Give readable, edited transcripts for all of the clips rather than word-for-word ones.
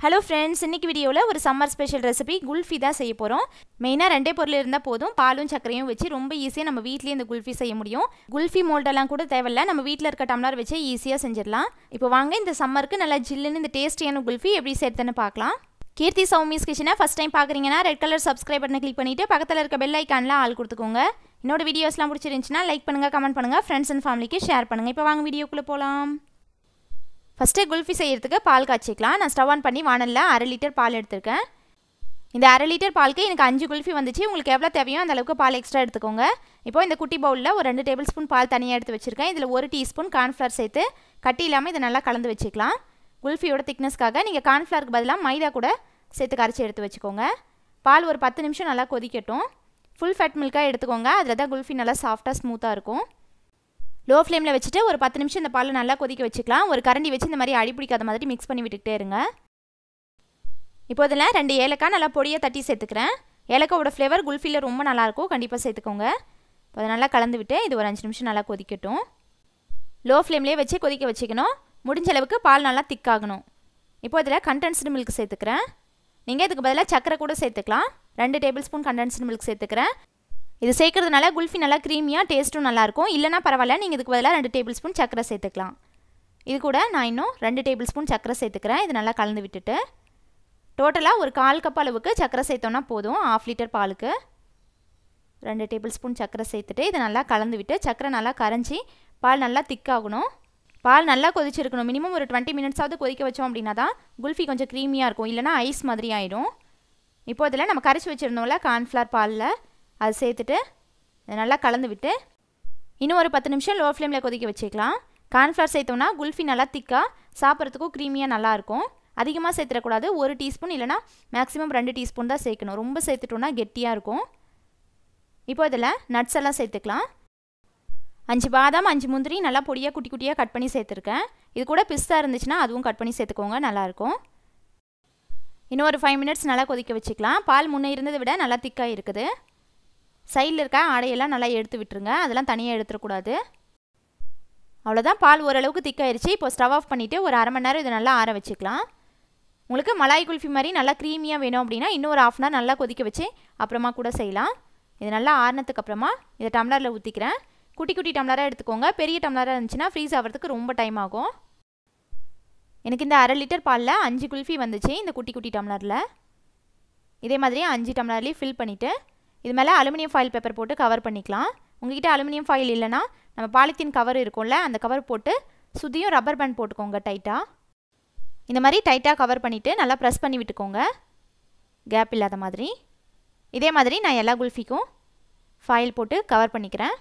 Hello friends, இன்னைக்கு வீடியோல ஒரு சம்மர் ஸ்பெஷல் ரெசிபி குல்ஃபி தான் செய்ய போறோம். மெயினா ரெண்டே பொருள் இருந்தா போதும். பாலும் சர்க்கரையும் வச்சு ரொம்ப ஈஸியா நம்ம வீட்லயே இந்த குல்ஃபி செய்ய முடியும். குல்ஃபி மோல்ட் எல்லாம் கூட தேவையில்ல. நம்ம வீட்ல இருக்க டம்ளர் வச்சு ஈஸியா செஞ்சிரலாம். இப்போ வாங்க இந்த சம்மருக்கு நல்ல ஜில்லுன்னு இந்த டேஸ்டியான குல்ஃபி எப்படி செய்யறதுன்னு பார்க்கலாம். கீர்த்தி சௌமிஸ் கிச்சனை ஃபர்ஸ்ட் டைம் பார்க்கறீங்கன்னா ரெட் கலர் சப்ஸ்கிரைப் பட்டனை கிளிக் பண்ணிட்டு பக்கத்துல இருக்க பெல் ஐகான்ல ஆல் கொடுத்துக்கோங்க. என்னோட வீடியோஸ்லாம் பிடிச்சிருந்துச்சுனா லைக் பண்ணுங்க, கமெண்ட் பண்ணுங்க, ஃப்ரெண்ட்ஸ் அண்ட் ஃபேமிலிக்கு ஷேர் பண்ணுங்க. இப்போ வாங்க வீடியோக்குள்ள போலாம். ஃபர்ஸ்ட் குல்ஃபி செய்யிறதுக்கு பால் காய்ச்சிக்கலாம். நான் ஸ்டவ் ஆன் பண்ணி வாணல்ல 1/2 லிட்டர் பால் எடுத்துர்க்கேன். இந்த 1/2 லிட்டர் பாலுக்கு எனக்கு 5 குல்ஃபி வந்துச்சு. உங்களுக்கு எவ்வளவு தேவையோ அந்த அளவுக்கு பால் எக்ஸ்ட்ரா எடுத்துக்கோங்க. இப்போ இந்த குட்டி பவுல்ல ஒரு 2 டேபிள் ஸ்பூன் பால் தனியா எடுத்து வச்சிருக்கேன். இதுல 1 டீஸ்பூன் கார்ன் ஃப்ளவர் சேர்த்து கட்டி இல்லாம இத நல்லா கலந்து வச்சுக்கலாம். குல்ஃபியோட திக்னஸ்க்காக நீங்க கார்ன் ஃப்ளவருக்கு பதிலா மைதா கூட சேர்த்து கரைச்சி எடுத்து வச்சுக்கோங்க. பால் ஒரு 10 நிமிஷம் நல்லா கொதிக்கட்டும். ஃபுல் ஃபேட் மில்கா எடுத்துக்கோங்க. அதுல தான் குல்ஃபி நல்லா சாஃப்ட்டா ஸ்மூத்தா இருக்கும். லோ ஃப்ளேமில் வச்சுட்டு ஒரு 10 நிமிஷம் இந்த பால் நல்லா கொதிக்க வச்சுக்கலாம். ஒரு கரண்டி வச்சு இந்த மாதிரி அடி பிடிக்காத மாதிரி மிக்ஸ் பண்ணி விட்டுக்கிட்டே இருங்க. இப்போ இதில் 2 ஏலக்காய் நல்லா பொடியாக தட்டி சேர்த்துக்கிறேன். ஏலக்காயோட ஃப்ளேவர் குல்ஃபியில் ரொம்ப நல்லாயிருக்கும், கண்டிப்பாக சேர்த்துக்கோங்க. இப்போ அதை நல்லா கலந்து விட்டு இது ஒரு 5 நிமிஷம் நல்லா கொதிக்கட்டும். லோ ஃப்ளேம்லேயே வச்சு கொதிக்க வச்சுக்கணும். முடிஞ்ச அளவுக்கு பால் நல்லா திக்காகணும். இப்போ இதில் கண்டென்ஸ்டு மில்க் சேர்த்துக்கிறேன். நீங்கள் இதுக்கு பதிலாக சக்கரை கூட சேர்த்துக்கலாம். 2 டேபிள் ஸ்பூன் கண்டென்ஸ்டு மில்க் சேர்த்துக்கிறேன். இது சேர்க்கறதுனால குல்ஃபி நல்லா க்ரீமியாக டேஸ்ட்டும் நல்லாயிருக்கும். இல்லைனா பரவாயில்ல, நீங்கள் இதுக்கு பதிலாக 2 டேபிள் ஸ்பூன் சக்கரை சேர்த்துக்கலாம். இது கூட நான் இன்னும் 2 டேபிள் ஸ்பூன் சக்கரை சேர்த்துக்கிறேன். இது நல்லா கலந்து விட்டுட்டு டோட்டலாக ஒரு 1/4 கப் அளவுக்கு சக்கரை சேர்த்தோன்னா போதும். 1/2 லிட்டர் பாலுக்கு 2 டேபிள் ஸ்பூன் சக்கரை சேர்த்துட்டு இதை நல்லா கலந்து விட்டு சக்கரை நல்லா கரைஞ்சி பால் நல்லா திக்காகணும். பால் நல்லா கொதிச்சிருக்கணும். மினிமம் ஒரு 20 மினிட்ஸாவது கொதிக்க வச்சோம் அப்படின்னா தான் குல்ஃபி கொஞ்சம் க்ரீமியாக இருக்கும். இல்லைனா ஐஸ் மாதிரி ஆகிடும். இப்போ இதில் நம்ம கரைச்சி வச்சுருந்தோம்ல கார்ன்ஃப்ளவர் பாலில் அது சேர்த்துட்டு இதை நல்லா கலந்து விட்டு இன்னும் ஒரு 10 நிமிஷம் லோ ஃப்ளேமில் கொதிக்க வச்சுக்கலாம். கார்ன்ஃப்ளவர் சேர்த்தோம்னா குல்ஃபி நல்லா திக்காக சாப்பிட்றதுக்கும் க்ரீமியாக நல்லாயிருக்கும். அதிகமாக சேர்த்துடக்கூடாது. 1 டீஸ்பூன் இல்லைனா மேக்ஸிமம் 2 டீஸ்பூன் தான் சேர்க்கணும். ரொம்ப சேர்த்துட்டோன்னா கெட்டியாக இருக்கும். இப்போ இதில் நட்ஸ் எல்லாம் சேர்த்துக்கலாம். 5 பாதாம் 5 முந்திரி நல்லா பொடியாக குட்டி குட்டியாக கட் பண்ணி சேர்த்துருக்கேன். இது கூட பிஸ்தா இருந்துச்சுன்னா அதுவும் கட் பண்ணி சேர்த்துக்கோங்க, நல்லாயிருக்கும். இன்னும் ஒரு 5 மினிட்ஸ் நல்லா கொதிக்க வச்சுக்கலாம். பால் முன்னே இருந்ததை விட நல்லா திக்காக இருக்குது. சைடில் இருக்க ஆடையெல்லாம் நல்லா எடுத்து விட்டுருங்க. அதெல்லாம் தனியாக எடுத்துடக்கூடாது. அவ்வளோதான், பால் ஓரளவுக்கு திக்காயிருச்சு. இப்போ ஸ்டவ் ஆஃப் பண்ணிவிட்டு ஒரு 1/2 மணி நேரம் இதை நல்லா ஆற வச்சுக்கலாம். உங்களுக்கு மலாய் குல்ஃபி மாதிரி நல்லா க்ரீமியாக வேணும் அப்படின்னா இன்னும் ஒரு 1/2 நல்லா கொதிக்க வச்சு அப்புறமா கூட செய்யலாம். இது நல்லா ஆறினதுக்கு அப்புறமா இதை டம்ளரில் ஊற்றிக்கிறேன். குட்டி குட்டி டம்ளராக எடுத்துக்கோங்க. பெரிய டம்ளராக இருந்துச்சுன்னா ஃப்ரீஸ் ஆகிறதுக்கு ரொம்ப டைம் ஆகும். எனக்கு இந்த 1/2 லிட்டர் பாலில் 5 குல்ஃபி வந்துச்சு இந்த குட்டி குட்டி டம்ளரில். இதே மாதிரி 5 டம்ளர்லேயும் ஃபில் பண்ணிவிட்டு இது மேலே அலுமினியம் ஃபாயில் பேப்பர் போட்டு கவர் பண்ணிக்கலாம். உங்ககிட்ட அலுமினியம் ஃபாயில் இல்லைனா நம்ம பாலித்தீன் கவர் இருக்கும்ல, அந்த கவர் போட்டு சுற்றியும் ரப்பர் பேண்ட் போட்டுக்கோங்க டைட்டாக. இந்த மாதிரி டைட்டாக கவர் பண்ணிவிட்டு நல்லா ப்ரெஸ் பண்ணி விட்டுக்கோங்க, கேப் இல்லாத மாதிரி. இதே மாதிரி நான் எல்லா குல்ஃபிக்கும் ஃபாயில் போட்டு கவர் பண்ணிக்கிறேன்.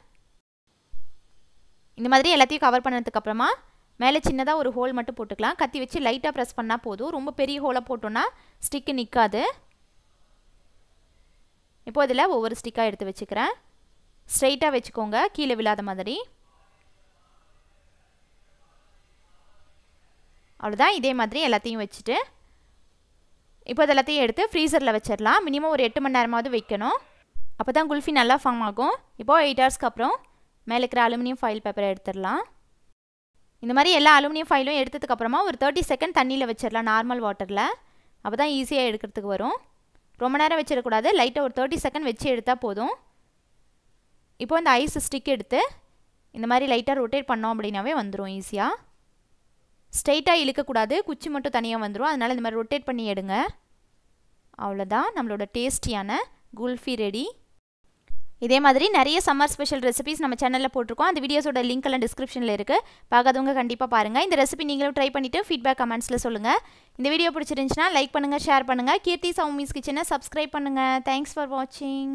இந்த மாதிரி எல்லாத்தையும் கவர் பண்ணதுக்கப்புறமா மேலே சின்னதாக ஒரு ஹோல் மட்டும் போட்டுக்கலாம். கத்தி வச்சு லைட்டாக ப்ரெஸ் பண்ணால் போதும். ரொம்ப பெரிய ஹோலாக போட்டோன்னா ஸ்டிக்கு நிற்காது. இப்போ இதில் ஒவ்வொரு ஸ்டிக்காக எடுத்து வச்சுக்கிறேன். ஸ்ட்ரைட்டாக வச்சுக்கோங்க, கீழே விழாத மாதிரி. அவ்வளோதான், இதே மாதிரி எல்லாத்தையும் வச்சுட்டு இப்போ இது எல்லாத்தையும் எடுத்து ஃப்ரீசரில் வச்சிடலாம். மினிமம் ஒரு 8 மணி நேரமாவது வைக்கணும். அப்போ தான் குல்ஃபி நல்லா ஃபார்ம் ஆகும். இப்போது 8 ஹவர்ஸ்க்கு அப்புறம் மேலே இருக்கிற அலுமினியம் ஃபாயில் பேப்பரை எடுத்துடலாம். இந்த மாதிரி எல்லா அலுமினியம் ஃபாயிலும் எடுத்ததுக்கப்புறமா ஒரு 30 செகண்ட் தண்ணியில் வச்சிடலாம், நார்மல் வாட்டரில். அப்போ தான் ஈஸியாக எடுக்கிறதுக்கு வரும். ரொம்ப நேரம் வச்சிடக்கூடாது. லைட்டாக ஒரு 30 செகண்ட் வச்சு எடுத்தால் போதும். இப்போ இந்த ஐஸ் ஸ்டிக் எடுத்து இந்த மாதிரி லைட்டாக ரொட்டேட் பண்ணோம் அப்படின்னாவே வந்துடும் ஈஸியாக. ஸ்ட்ரைட்டாக இழுக்கக்கூடாது, குச்சி மட்டும் தனியாக வந்துடும். அதனால் இந்த மாதிரி ரொட்டேட் பண்ணி எடுங்க. அவ்வளோதான், நம்மளோட டேஸ்டியான குல்ஃபி ரெடி. இதே மாதிரி நிறைய சம்மர் ஸ்பெஷல் ரெசிபிஸ் நம்ம சேனலில் போட்டிருக்கோம். அந்த வீடியோஸோட லிங்க் எல்லாம் டிஸ்கிரிப்ஷனில் இருக்குது. பார்க்காதவங்க கண்டிப்பாக பாருங்கள். இந்த ரெசிபி நீங்களும் ட்ரை பண்ணிவிட்டு ஃபீட்பேக் கமெண்ட்ஸில் சொல்லுங்கள். இந்த வீடியோ பிடிச்சிருந்துச்சுன்னா லைக் பண்ணுங்கள், ஷேர் பண்ணுங்கள். கீர்த்தி சௌமிஸ் கிச்சனை சப்ஸ்கிரைப் பண்ணுங்கள். தேங்க்ஸ் ஃபார் வாட்சிங்.